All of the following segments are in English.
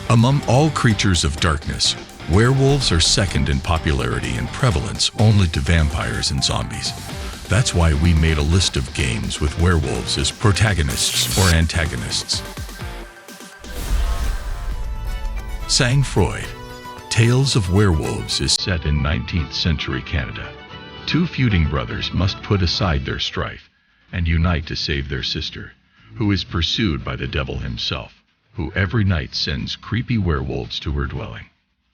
Among all creatures of darkness, werewolves are second in popularity and prevalence only to vampires and zombies. That's why we made a list of games with werewolves as protagonists or antagonists. Sang-Froid, Tales of Werewolves is set in 19th century Canada. Two feuding brothers must put aside their strife and unite to save their sister, who is pursued by the devil himself, who every night sends creepy werewolves to her dwelling.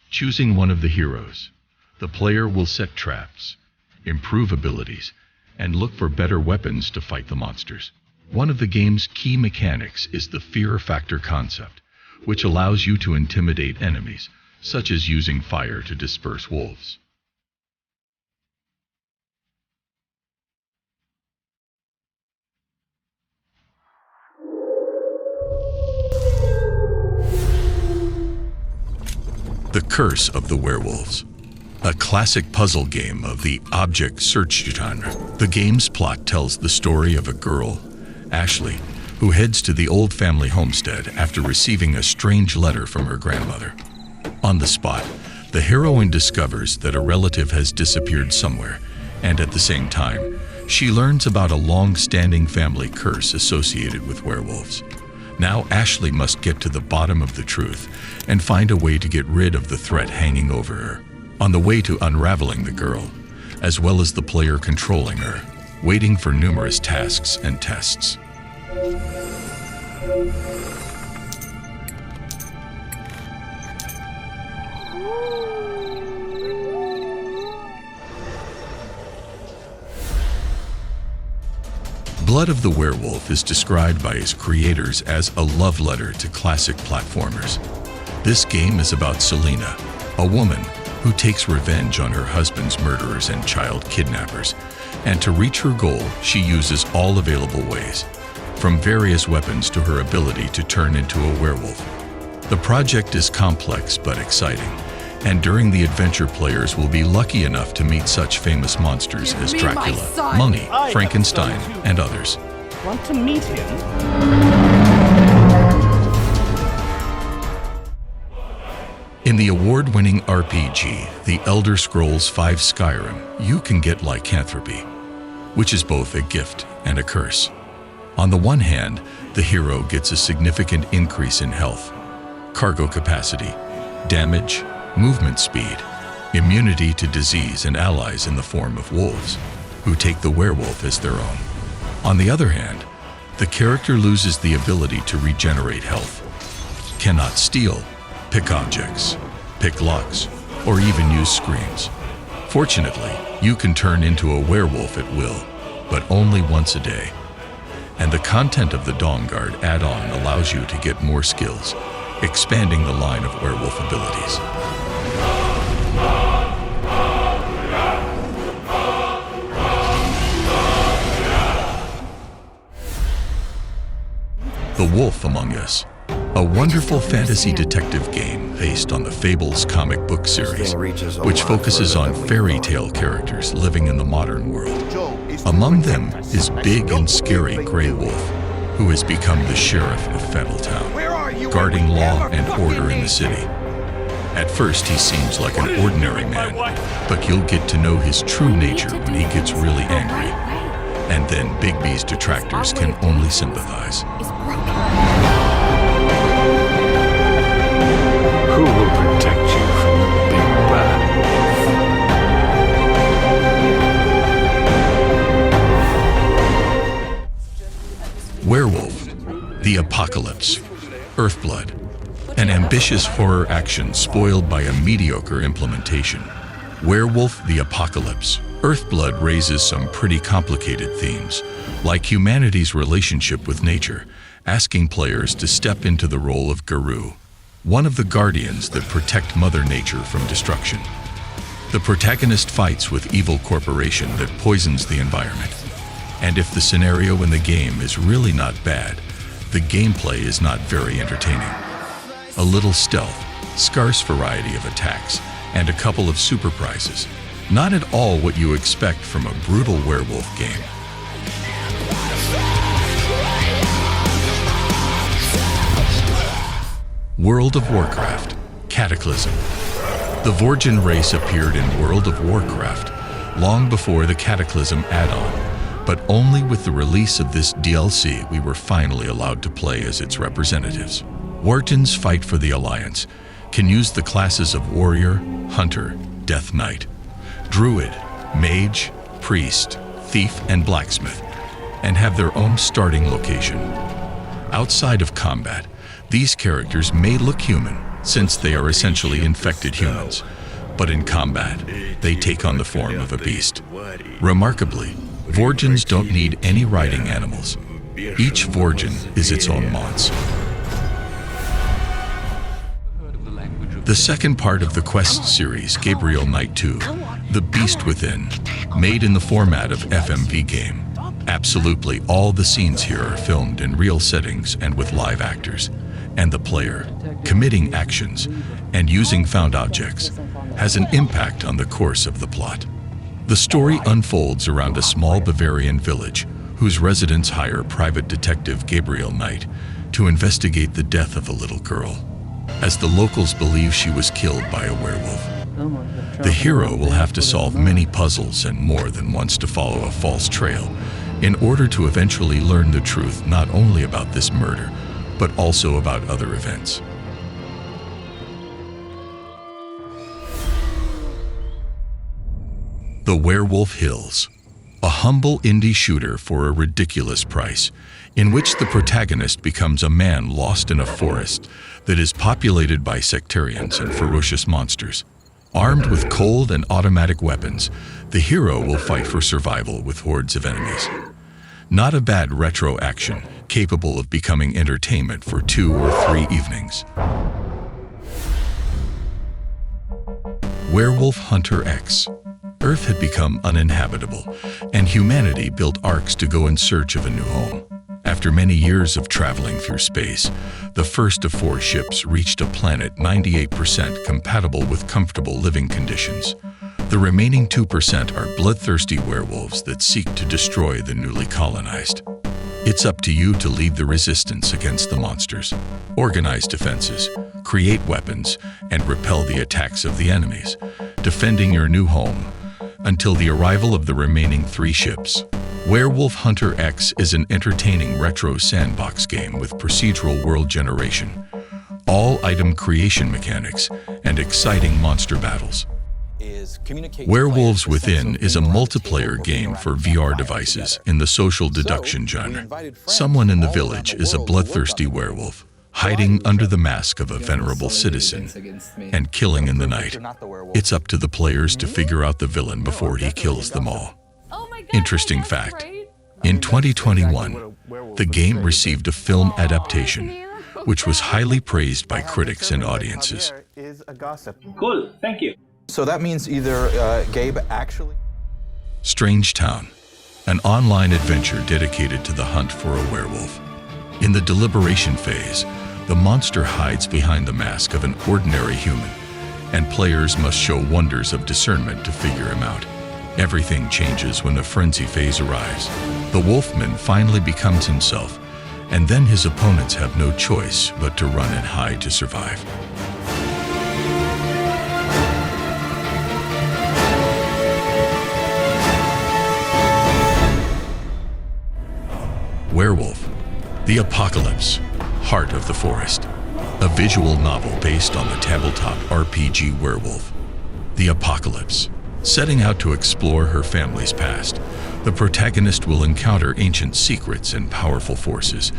Choosing one of the heroes, the player will set traps, improve abilities, and look for better weapons to fight the monsters. One of the game's key mechanics is the fear factor concept, which allows you to intimidate enemies, such as using fire to disperse wolves. The Curse of the Werewolves, a classic puzzle game of the object search genre. The game's plot tells the story of a girl, Ashley, who heads to the old family homestead after receiving a strange letter from her grandmother. On the spot, the heroine discovers that a relative has disappeared somewhere, and at the same time, she learns about a long-standing family curse associated with werewolves. Now Ashley must get to the bottom of the truth and find a way to get rid of the threat hanging over her. On the way to unraveling the girl, as well as the player controlling her, waiting for numerous tasks and tests. Blood of the Werewolf is described by its creators as a love letter to classic platformers. This game is about Selena, a woman who takes revenge on her husband's murderers and child kidnappers, and to reach her goal, she uses all available ways, from various weapons to her ability to turn into a werewolf. The project is complex but exciting, and during the adventure players will be lucky enough to meet such famous monsters as Dracula, Mummy, Frankenstein, and others. Want to meet him? In the award-winning RPG, The Elder Scrolls V Skyrim, you can get lycanthropy, which is both a gift and a curse. On the one hand, the hero gets a significant increase in health, cargo capacity, damage, movement speed, immunity to disease, and allies in the form of wolves, who take the werewolf as their own. On the other hand, the character loses the ability to regenerate health, cannot steal, pick objects, pick locks, or even use screams. Fortunately, you can turn into a werewolf at will, but only once a day. And the content of the Dawnguard add-on allows you to get more skills, expanding the line of werewolf abilities. The Wolf Among Us, a wonderful fantasy detective game based on the Fables comic book series, which focuses on fairy tale characters living in the modern world. Among them is big and scary Grey Wolf, who has become the sheriff of Fettletown, guarding law and order in the city. At first he seems like an ordinary man, but you'll get to know his true nature when he gets really angry. And then Bigby's detractors can only sympathize. Who will protect you from the big bad wolf? Werewolf, the Apocalypse, Earthblood, an ambitious horror action spoiled by a mediocre implementation. Werewolf, the Apocalypse, Earthblood raises some pretty complicated themes, like humanity's relationship with nature, asking players to step into the role of Garou, one of the guardians that protect Mother Nature from destruction. The protagonist fights with evil corporation that poisons the environment. And if the scenario in the game is really not bad, the gameplay is not very entertaining. A little stealth, scarce variety of attacks, and a couple of super prizes. Not at all what you expect from a brutal werewolf game. World of Warcraft, Cataclysm. The Vorgen race appeared in World of Warcraft long before the Cataclysm add-on, but only with the release of this DLC we were finally allowed to play as its representatives. Vorgens fight for the Alliance, can use the classes of Warrior, Hunter, Death Knight, Druid, Mage, Priest, Thief, and Blacksmith, and have their own starting location. Outside of combat, these characters may look human, since they are essentially infected humans, but in combat, they take on the form of a beast. Remarkably, Vorgens don't need any riding animals. Each Vorgen is its own monster. The second part of the Quest series, Gabriel Knight 2, The Beast Within, made in the format of FMV game. Absolutely all the scenes here are filmed in real settings and with live actors, and the player, committing actions and using found objects, has an impact on the course of the plot. The story unfolds around a small Bavarian village whose residents hire private detective Gabriel Knight to investigate the death of a little girl, as the locals believe she was killed by a werewolf. The hero will have to solve many puzzles and more than once to follow a false trail in order to eventually learn the truth not only about this murder, but also about other events. The Werewolf Hills, a humble indie shooter for a ridiculous price, in which the protagonist becomes a man lost in a forest that is populated by sectarians and ferocious monsters. Armed with cold and automatic weapons, the hero will fight for survival with hordes of enemies. Not a bad retro action, capable of becoming entertainment for 2 or 3 evenings. Werewolf Hunter X. Earth had become uninhabitable, and humanity built arks to go in search of a new home. After many years of traveling through space, the first of 4 ships reached a planet 98% compatible with comfortable living conditions. The remaining 2% are bloodthirsty werewolves that seek to destroy the newly colonized. It's up to you to lead the resistance against the monsters, organize defenses, create weapons, and repel the attacks of the enemies, defending your new home until the arrival of the remaining 3 ships. Werewolf Hunter X is an entertaining retro sandbox game with procedural world generation, all item creation mechanics, and exciting monster battles. Werewolves Within is a multiplayer game for VR devices in the social deduction genre. Someone in the village is a bloodthirsty werewolf, hiding under the mask of a venerable citizen and killing in the night. It's up to the players to figure out the villain before he kills them all. Interesting fact, in 2021, the game received a film adaptation, which was highly praised by critics and audiences. Cool, thank you. So that means either Gabe actually... Strange Town, an online adventure dedicated to the hunt for a werewolf. In the deliberation phase, the monster hides behind the mask of an ordinary human, and players must show wonders of discernment to figure him out. Everything changes when the frenzy phase arrives. The wolfman finally becomes himself, and then his opponents have no choice but to run and hide to survive. Werewolf, The Apocalypse, Heart of the Forest, a visual novel based on the tabletop RPG Werewolf. The Apocalypse. Setting out to explore her family's past, the protagonist will encounter ancient secrets and powerful forces,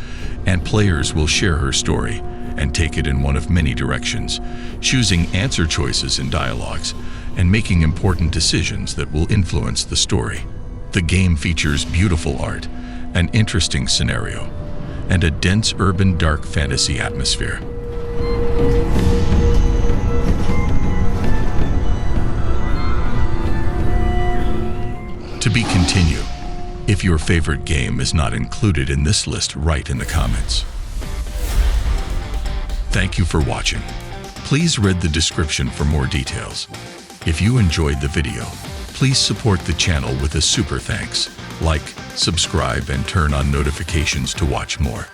and players will share her story and take it in one of many directions, choosing answer choices in dialogues and making important decisions that will influence the story. The game features beautiful art, an interesting scenario, and a dense urban dark fantasy atmosphere. To be continued. If your favorite game is not included in this list, write in the comments. Thank you for watching. Please read the description for more details. If you enjoyed the video, please support the channel with a super thanks. Like, subscribe, and turn on notifications to watch more.